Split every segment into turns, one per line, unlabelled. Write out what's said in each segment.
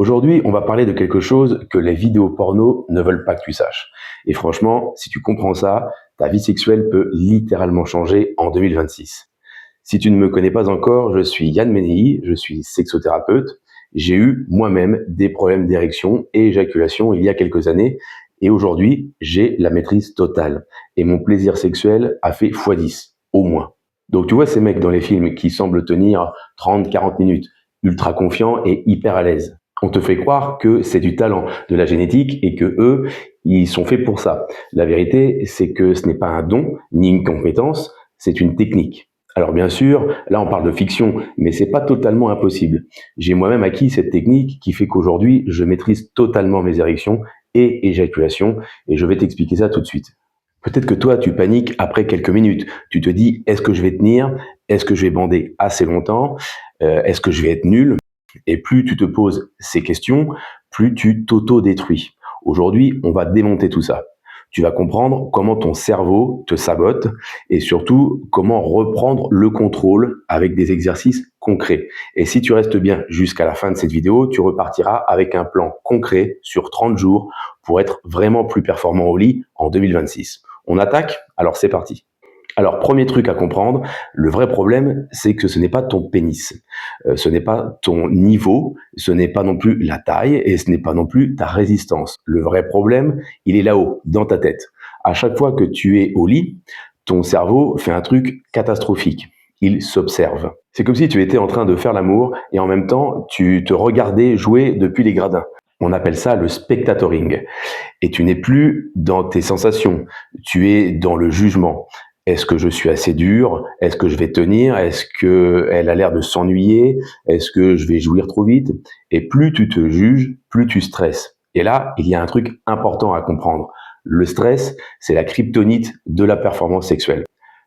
Aujourd'hui, on va parler de quelque chose que les vidéos porno ne veulent pas que tu saches. Et franchement, si tu comprends ça, ta vie sexuelle peut littéralement changer en 2026. Si tu ne me connais pas encore, je suis Yann Menei, je suis sexothérapeute. J'ai eu moi-même des problèmes d'érection et éjaculation il y a quelques années. Et aujourd'hui, j'ai la maîtrise totale. Et mon plaisir sexuel a fait x10, au moins. Donc tu vois ces mecs dans les films qui semblent tenir 30-40 minutes, ultra confiants et hyper à l'aise. On te fait croire que c'est du talent, de la génétique et que eux, ils sont faits pour ça. La vérité, c'est que ce n'est pas un don ni une compétence, c'est une technique. Alors bien sûr, là on parle de fiction, mais c'est pas totalement impossible. J'ai moi-même acquis cette technique qui fait qu'aujourd'hui, je maîtrise totalement mes érections et éjaculations et je vais t'expliquer ça tout de suite. Peut-être que toi, tu paniques après quelques minutes. Tu te dis, est-ce que je vais tenir? Est-ce que je vais bander assez longtemps? Est-ce que je vais être nul? Et plus tu te poses ces questions, plus tu t'auto-détruis. Aujourd'hui, on va démonter tout ça. Tu vas comprendre comment ton cerveau te sabote et surtout comment reprendre le contrôle avec des exercices concrets. Et si tu restes bien jusqu'à la fin de cette vidéo, tu repartiras avec un plan concret sur 30 jours pour être vraiment plus performant au lit en 2026. On attaque? Alors c'est parti. Alors, premier truc à comprendre, le vrai problème, c'est que ce n'est pas ton pénis, ce n'est pas ton niveau, ce n'est pas non plus la taille et ce n'est pas non plus ta résistance. Le vrai problème, il est là-haut, dans ta tête. À chaque fois que tu es au lit, ton cerveau fait un truc catastrophique. Il s'observe. C'est comme si tu étais en train de faire l'amour et en même temps, tu te regardais jouer depuis les gradins. On appelle ça le spectatoring. Et tu n'es plus dans tes sensations, tu es dans le jugement. Est-ce que je suis assez dur? Est-ce que je vais tenir? Est-ce qu'elle a l'air de s'ennuyer? Est-ce que je vais jouir trop vite? Et plus tu te juges, plus tu stresses. Et là, il y a un truc important à comprendre. Le stress, c'est la kryptonite de la performance sexuelle.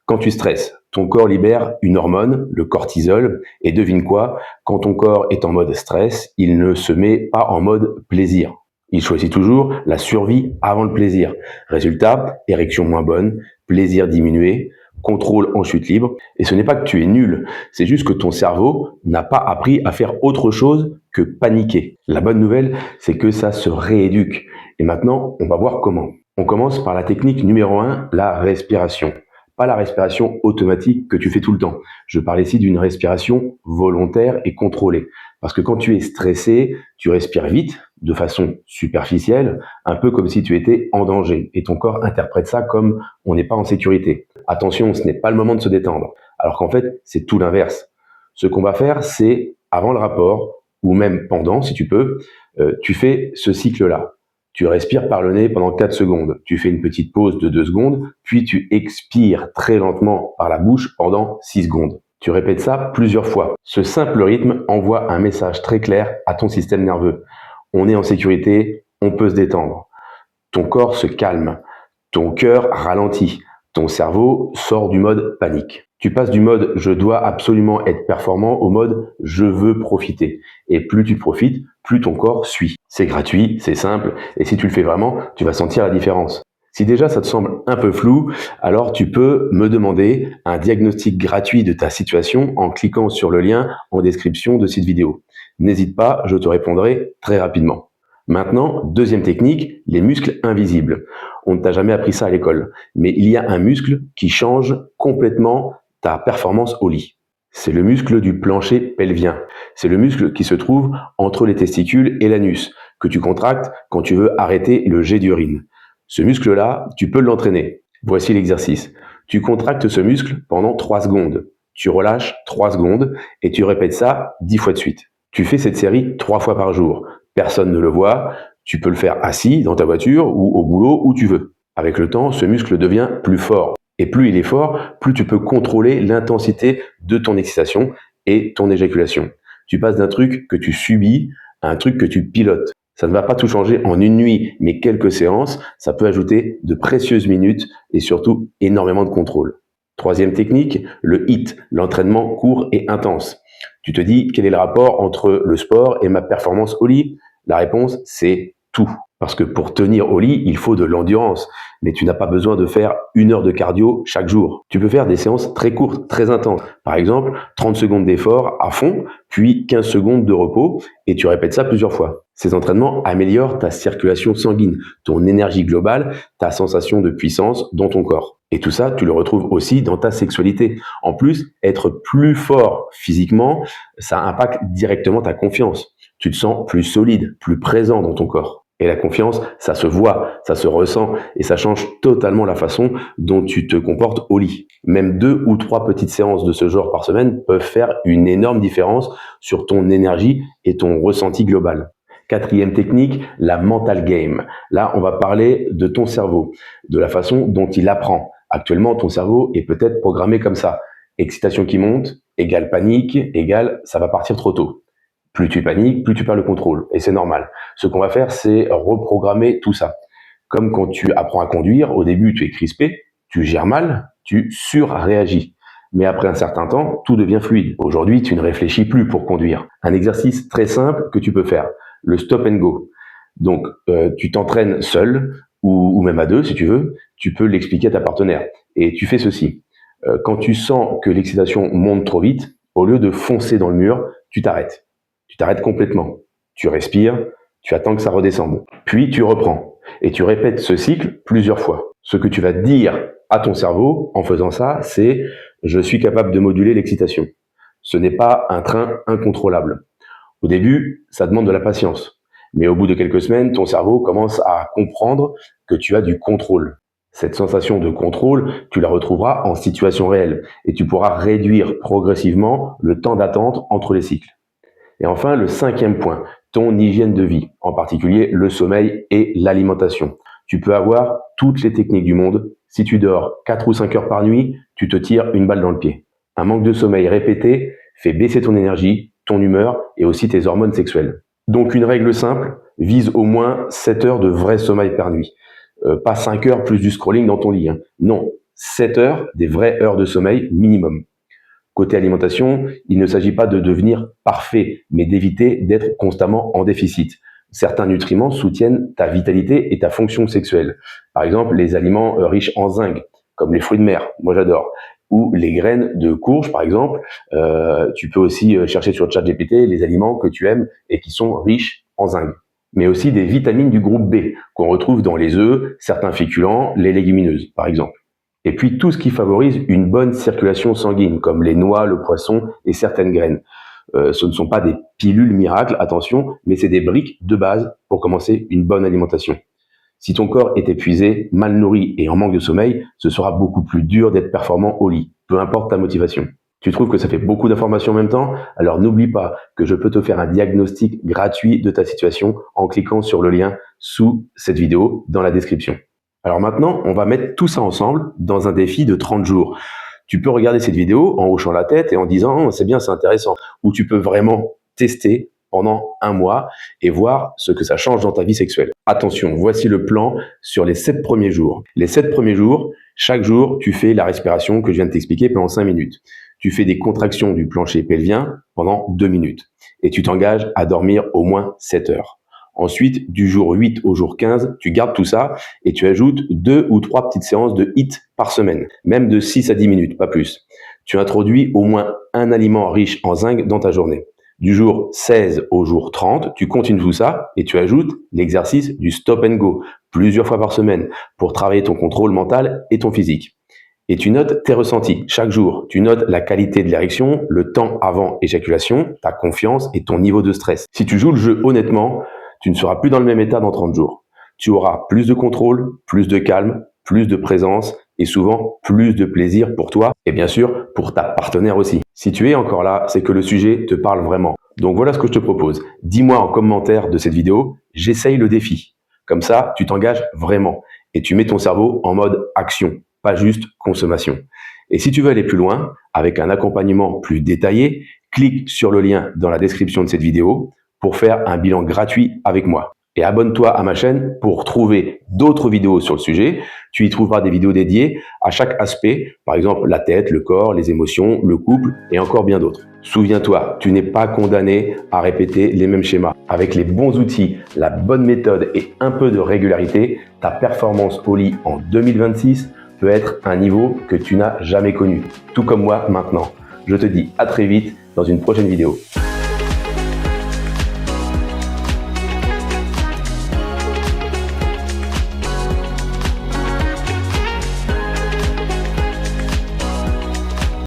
Quand tu stresses, ton corps libère une hormone, le cortisol, et devine quoi? Quand ton corps est en mode stress, il ne se met pas en mode plaisir. Il choisit toujours la survie avant le plaisir. Résultat, érection moins bonne, plaisir diminué, contrôle en chute libre. Et ce n'est pas que tu es nul, c'est juste que ton cerveau n'a pas appris à faire autre chose que paniquer. La bonne nouvelle, c'est que ça se rééduque. Et maintenant, on va voir comment. On commence par la technique numéro 1, la respiration. Pas la respiration automatique que tu fais tout le temps. Je parle ici d'une respiration volontaire et contrôlée. Parce que quand tu es stressé, tu respires vite, de façon superficielle, un peu comme si tu étais en danger. Et ton corps interprète ça comme on n'est pas en sécurité. Attention, ce n'est pas le moment de se détendre. Alors qu'en fait, c'est tout l'inverse. Ce qu'on va faire, c'est avant le rapport, ou même pendant, si tu peux, tu fais ce cycle-là. Tu respires par le nez pendant 4 secondes. Tu fais une petite pause de 2 secondes, puis tu expires très lentement par la bouche pendant 6 secondes. Tu répètes ça plusieurs fois. Ce simple rythme envoie un message très clair à ton système nerveux. On est en sécurité, on peut se détendre. Ton corps se calme, ton cœur ralentit, ton cerveau sort du mode panique. Tu passes du mode je dois absolument être performant au mode je veux profiter. Et plus tu profites, plus ton corps suit. C'est gratuit, c'est simple, et si tu le fais vraiment, tu vas sentir la différence. Si déjà ça te semble un peu flou, alors tu peux me demander un diagnostic gratuit de ta situation en cliquant sur le lien en description de cette vidéo. N'hésite pas, je te répondrai très rapidement. Maintenant, deuxième technique, les muscles invisibles. On ne t'a jamais appris ça à l'école, mais il y a un muscle qui change complètement ta performance au lit. C'est le muscle du plancher pelvien. C'est le muscle qui se trouve entre les testicules et l'anus, que tu contractes quand tu veux arrêter le jet d'urine. Ce muscle-là, tu peux l'entraîner. Voici l'exercice. Tu contractes ce muscle pendant 3 secondes. Tu relâches 3 secondes et tu répètes ça 10 fois de suite. Tu fais cette série 3 fois par jour. Personne ne le voit. Tu peux le faire assis dans ta voiture ou au boulot où tu veux. Avec le temps, ce muscle devient plus fort. Et plus il est fort, plus tu peux contrôler l'intensité de ton excitation et ton éjaculation. Tu passes d'un truc que tu subis à un truc que tu pilotes. Ça ne va pas tout changer en une nuit, mais quelques séances, ça peut ajouter de précieuses minutes et surtout énormément de contrôle. Troisième technique, le HIIT, l'entraînement court et intense. Tu te dis, quel est le rapport entre le sport et ma performance au lit? La réponse, c'est tout. Parce que pour tenir au lit, il faut de l'endurance. Mais tu n'as pas besoin de faire 1 heure de cardio chaque jour. Tu peux faire des séances très courtes, très intenses. Par exemple, 30 secondes d'effort à fond, puis 15 secondes de repos, et tu répètes ça plusieurs fois. Ces entraînements améliorent ta circulation sanguine, ton énergie globale, ta sensation de puissance dans ton corps. Et tout ça, tu le retrouves aussi dans ta sexualité. En plus, être plus fort physiquement, ça impacte directement ta confiance. Tu te sens plus solide, plus présent dans ton corps. Et la confiance, ça se voit, ça se ressent et ça change totalement la façon dont tu te comportes au lit. Même 2 ou 3 petites séances de ce genre par semaine peuvent faire une énorme différence sur ton énergie et ton ressenti global. 4e technique, la mental game. Là, on va parler de ton cerveau, de la façon dont il apprend. Actuellement, ton cerveau est peut-être programmé comme ça. Excitation qui monte, égale panique, égale ça va partir trop tôt. Plus tu paniques, plus tu perds le contrôle. Et c'est normal. Ce qu'on va faire, c'est reprogrammer tout ça. Comme quand tu apprends à conduire, au début, tu es crispé, tu gères mal, tu surréagis. Mais après un certain temps, tout devient fluide. Aujourd'hui, tu ne réfléchis plus pour conduire. Un exercice très simple que tu peux faire, le stop and go. Donc, tu t'entraînes seul ou même à 2 si tu veux. Tu peux l'expliquer à ta partenaire. Et tu fais ceci. Quand tu sens que l'excitation monte trop vite, au lieu de foncer dans le mur, tu t'arrêtes. Tu t'arrêtes complètement. Tu respires, tu attends que ça redescende. Puis tu reprends. Et tu répètes ce cycle plusieurs fois. Ce que tu vas dire à ton cerveau en faisant ça, c'est « je suis capable de moduler l'excitation ». Ce n'est pas un train incontrôlable. Au début, ça demande de la patience. Mais au bout de quelques semaines, ton cerveau commence à comprendre que tu as du contrôle. Cette sensation de contrôle, tu la retrouveras en situation réelle et tu pourras réduire progressivement le temps d'attente entre les cycles. Et enfin, le 5e point, ton hygiène de vie, en particulier le sommeil et l'alimentation. Tu peux avoir toutes les techniques du monde. Si tu dors 4 ou 5 heures par nuit, tu te tires une balle dans le pied. Un manque de sommeil répété fait baisser ton énergie, ton humeur et aussi tes hormones sexuelles. Donc une règle simple, vise au moins 7 heures de vrai sommeil par nuit. Pas 5 heures plus du scrolling dans ton lit. Non, 7 heures des vraies heures de sommeil minimum. Côté alimentation, il ne s'agit pas de devenir parfait, mais d'éviter d'être constamment en déficit. Certains nutriments soutiennent ta vitalité et ta fonction sexuelle. Par exemple, les aliments riches en zinc, comme les fruits de mer, moi j'adore, ou les graines de courge, par exemple. Tu peux aussi chercher sur ChatGPT les aliments que tu aimes et qui sont riches en zinc. Mais aussi des vitamines du groupe B, qu'on retrouve dans les œufs, certains féculents, les légumineuses, par exemple. Et puis tout ce qui favorise une bonne circulation sanguine, comme les noix, le poisson et certaines graines. Ce ne sont pas des pilules miracles, attention, mais c'est des briques de base pour commencer une bonne alimentation. Si ton corps est épuisé, mal nourri et en manque de sommeil, ce sera beaucoup plus dur d'être performant au lit, peu importe ta motivation. Tu trouves que ça fait beaucoup d'informations en même temps? Alors n'oublie pas que je peux te faire un diagnostic gratuit de ta situation en cliquant sur le lien sous cette vidéo dans la description. Alors maintenant, on va mettre tout ça ensemble dans un défi de 30 jours. Tu peux regarder cette vidéo en hochant la tête et en disant oh, « c'est bien, c'est intéressant » ou tu peux vraiment tester pendant 1 mois et voir ce que ça change dans ta vie sexuelle. Attention, voici le plan sur les 7 premiers jours. Les 7 premiers jours, chaque jour, tu fais la respiration que je viens de t'expliquer pendant 5 minutes. Tu fais des contractions du plancher pelvien pendant 2 minutes et tu t'engages à dormir au moins 7 heures. Ensuite, du jour 8 au jour 15, tu gardes tout ça et tu ajoutes 2 ou 3 petites séances de HIIT par semaine, même de 6 à 10 minutes, pas plus. Tu introduis au moins un aliment riche en zinc dans ta journée. Du jour 16 au jour 30, tu continues tout ça et tu ajoutes l'exercice du stop and go plusieurs fois par semaine pour travailler ton contrôle mental et ton physique. Et tu notes tes ressentis chaque jour. Tu notes la qualité de l'érection, le temps avant éjaculation, ta confiance et ton niveau de stress. Si tu joues le jeu honnêtement, tu ne seras plus dans le même état dans 30 jours. Tu auras plus de contrôle, plus de calme, plus de présence et souvent plus de plaisir pour toi et bien sûr pour ta partenaire aussi. Si tu es encore là, c'est que le sujet te parle vraiment. Donc voilà ce que je te propose. Dis-moi en commentaire de cette vidéo, j'essaye le défi. Comme ça, tu t'engages vraiment et tu mets ton cerveau en mode action, pas juste consommation. Et si tu veux aller plus loin, avec un accompagnement plus détaillé, clique sur le lien dans la description de cette vidéo pour faire un bilan gratuit avec moi. Et abonne-toi à ma chaîne pour trouver d'autres vidéos sur le sujet. Tu y trouveras des vidéos dédiées à chaque aspect, par exemple la tête, le corps, les émotions, le couple et encore bien d'autres. Souviens-toi, tu n'es pas condamné à répéter les mêmes schémas. Avec les bons outils, la bonne méthode et un peu de régularité, ta performance au lit en 2026 peut être un niveau que tu n'as jamais connu, tout comme moi maintenant. Je te dis à très vite dans une prochaine vidéo.